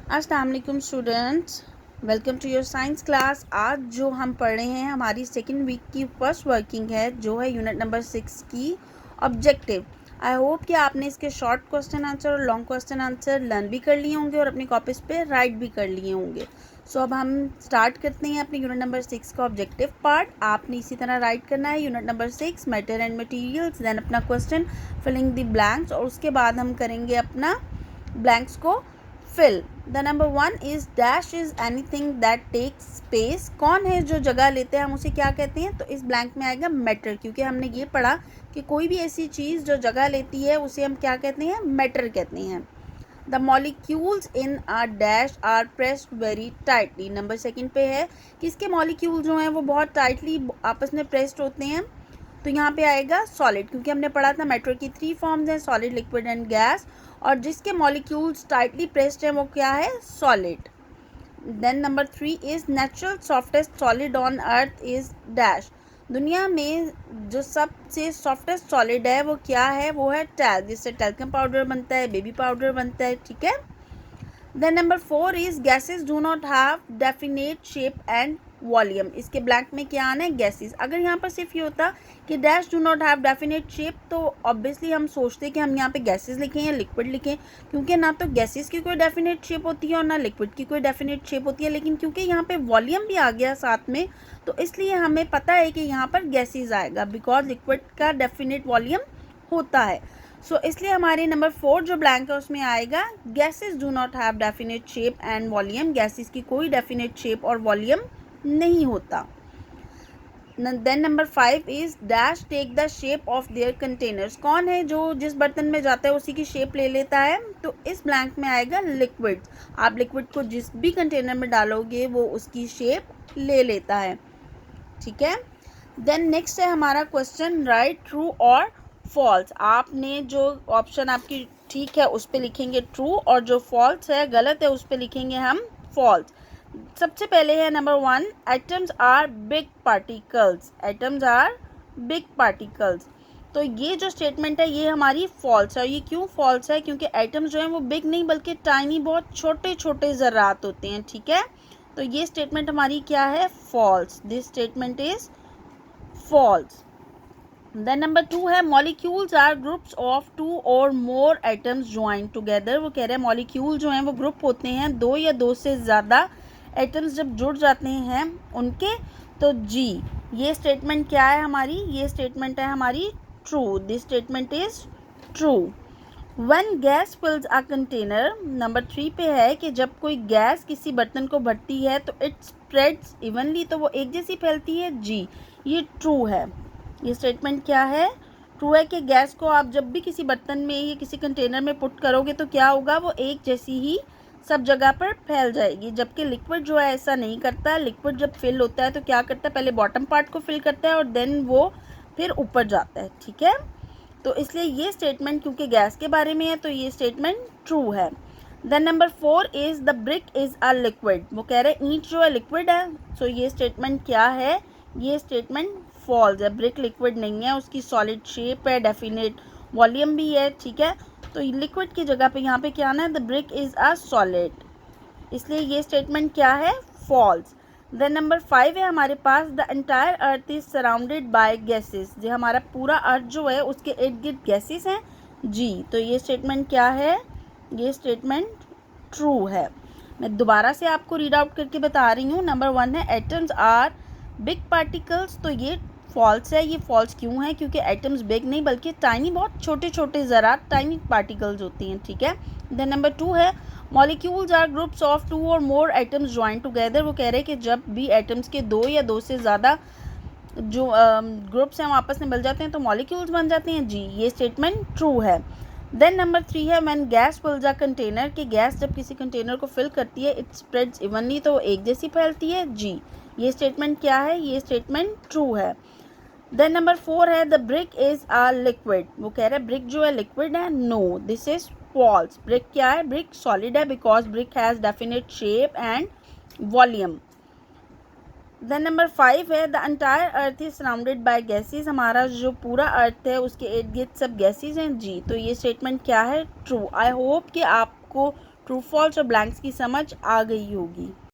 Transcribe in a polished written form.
अस्सलाम वालेकुम students, welcome to your science class. आज जो हम पढ़ रहे हैं हमारी सेकेंड वीक की फर्स्ट वर्किंग है जो है यूनिट नंबर 6 की ऑब्जेक्टिव। आई होप कि आपने इसके शॉर्ट क्वेश्चन आंसर और लॉन्ग क्वेश्चन आंसर लर्न भी कर लिए होंगे और अपनी कॉपीज़ पे राइट भी कर लिए होंगे। सो अब हम स्टार्ट करते हैं अपने यूनिट नंबर 6 का ऑब्जेक्टिव पार्ट। आपने इसी तरह राइट करना है unit number 6 matter and materials, then अपना क्वेश्चन फिलिंग द ब्लैंक्स और उसके बाद हम करेंगे अपना ब्लैंक्स को fill. The number 1 is dash is anything that takes space. कौन है जो जगह लेते हैं, हम उसे क्या कहते हैं? तो इस ब्लैंक में आएगा मैटर, क्योंकि हमने ये पढ़ा कि कोई भी ऐसी चीज़ जो जगह लेती है उसे हम क्या कहते हैं? मैटर कहते हैं। The molecules in a dash are pressed very tightly. Number 2 पे है कि इसके मॉलिक्यूल जो हैं वो बहुत टाइटली आपस में प्रेस्ड होते हैं। तो यहाँ पे आएगा सॉलिड, क्योंकि हमने पढ़ा था मैटर की 3 फॉर्म्स हैं, सॉलिड, लिक्विड एंड गैस, और जिसके मॉलिक्यूल्स टाइटली प्रेस्ड हैं वो क्या है? Solid. Then number 3 is natural softest solid on earth is dash. दुनिया में जो सबसे सॉफ्टेस्ट सॉलिड है वो क्या है? वो है टैल्क, जिससे टैल्कम पाउडर बनता है, बेबी पाउडर बनता है, ठीक है। Then number 4 is gases do not have definite shape and volume. इसके ब्लैंक में क्या आना है? गैसेस। अगर यहाँ पर सिर्फ ये होता कि dash do not have definite shape तो ऑब्वियसली हम सोचते कि हम यहाँ पे गैसेस लिखें या लिक्विड लिखें, क्योंकि ना तो गैसेस की कोई डेफिनेट शेप होती है और ना लिक्विड की कोई डेफिनेट शेप होती है। लेकिन क्योंकि यहाँ पे वॉल्यूम भी आ गया साथ में, तो इसलिए हमें पता है कि यहाँ पर गैसेस आएगा, बिकॉज लिक्विड का डेफिनेट वॉल्यूम होता है। इसलिए हमारे नंबर 4 जो ब्लैंक है उसमें आएगा gases do not have definite shape and volume. Gases की कोई डेफिनेट शेप और वॉल्यूम नहीं होता। Then number 5 is dash take the shape of their containers. कौन है जो जिस बर्तन में जाता है उसी की शेप ले लेता है? तो इस ब्लैंक में आएगा लिक्विड। आप लिक्विड को जिस भी कंटेनर में डालोगे वो उसकी शेप ले लेता है, ठीक है। देन नेक्स्ट है हमारा क्वेश्चन, राइट ट्रू और फॉल्स। आपने जो ऑप्शन आपकी ठीक है उस पर लिखेंगे ट्रू, और जो फॉल्स है, गलत है, उस पर लिखेंगे हम फॉल्स। सबसे पहले है number 1, atoms are big particles. Atoms are big particles. तो ये जो स्टेटमेंट है ये हमारी फॉल्स है। ये क्यों फॉल्स है? क्योंकि एटम्स जो हैं वो बिग नहीं बल्कि टाइनी, बहुत छोटे छोटे ज़रात होते हैं, ठीक है। तो ये स्टेटमेंट हमारी क्या है? False. This statement is false. Then number 2 है मॉलिक्यूल्स आर ग्रुप्स ऑफ 2 और मोर एटम्स ज्वाइंट टुगेदर। वो कह रहे हैं मॉलिक्यूल जो हैं वो ग्रुप होते हैं 2 या 2 से ज़्यादा एटम्स जब जुड़ जाते हैं उनके। तो जी, ये स्टेटमेंट क्या है हमारी? ये स्टेटमेंट है हमारी true. This statement is true. When gas fills a container, number 3 पे है कि जब कोई गैस किसी बर्तन को भरती है तो इट स्प्रेड्स इवनली, तो वो एक जैसी फैलती है। जी, ये ट्रू है। ये स्टेटमेंट क्या है? ट्रू है कि गैस को आप जब भी किसी बर्तन में या किसी कंटेनर में पुट करोगे तो क्या होगा? वो एक जैसी ही सब जगह पर फैल जाएगी। जबकि लिक्विड जो है ऐसा नहीं करता। लिक्विड जब फिल होता है तो क्या करता है? पहले बॉटम पार्ट को फिल करता है और देन वो फिर ऊपर जाता है, ठीक है। तो इसलिए ये स्टेटमेंट क्योंकि गैस के बारे में है तो ये स्टेटमेंट ट्रू है। Then number 4 is the brick is a liquid. वो कह रहे हैं ईंट जो है लिक्विड है। सो ये स्टेटमेंट क्या है? ये स्टेटमेंट फॉल्स है। ब्रिक लिक्विड नहीं है, उसकी सॉलिड शेप है, डेफिनेट वॉल्यूम भी है, ठीक है। तो लिक्विड की जगह पे यहाँ पे क्या आना है? The brick is a solid. इसलिए ये स्टेटमेंट क्या है? फॉल्स। देन नंबर 5 है हमारे पास, the entire earth is surrounded by gases. जो हमारा पूरा अर्थ जो है उसके इर्द गिर्द गैसेस हैं। जी, तो ये स्टेटमेंट क्या है? ये स्टेटमेंट ट्रू है। मैं दोबारा से आपको रीड आउट करके बता रही हूँ। नंबर 1 है एटम्स आर बिग पार्टिकल्स, तो ये फॉल्स है। ये फॉल्स क्यों है? क्योंकि एटम्स बिग नहीं बल्कि टाइनी, बहुत छोटे छोटे ज़रात, टाइनी पार्टिकल्स होती हैं, ठीक है। देन नंबर 2 है मॉलिक्यूल्स आर ग्रुप्स ऑफ 2 और मोर एटम्स ज्वाइन टुगेदर। वो कह रहे हैं कि जब भी एटम्स के 2 या 2 से ज़्यादा जो ग्रुप्स हैं वो आपस में मिल जाते हैं तो मॉलिक्यूल्स बन जाते हैं। जी, ये स्टेटमेंट ट्रू है। देन नंबर 3 है when gas fills a container, कि गैस जब किसी कंटेनर को फिल करती है इट स्प्रेड्स इवनली, तो एक जैसी फैलती है। जी, ये स्टेटमेंट क्या है? ये स्टेटमेंट ट्रू है। देन नंबर 4 है the brick is a liquid. वो कह रहे हैं ब्रिक जो है लिक्विड है। No, this is false. Brick क्या है? ब्रिक सॉलिड है, because brick has definite shape and volume. Then number 5 है the entire earth is surrounded by gases. हमारा जो पूरा अर्थ है उसके इर्द गिर्द सब गैसेस हैं। जी, तो ये स्टेटमेंट क्या है? ट्रू। आई होप कि आपको ट्रू फॉल्स और ब्लैंक्स की समझ आ गई होगी।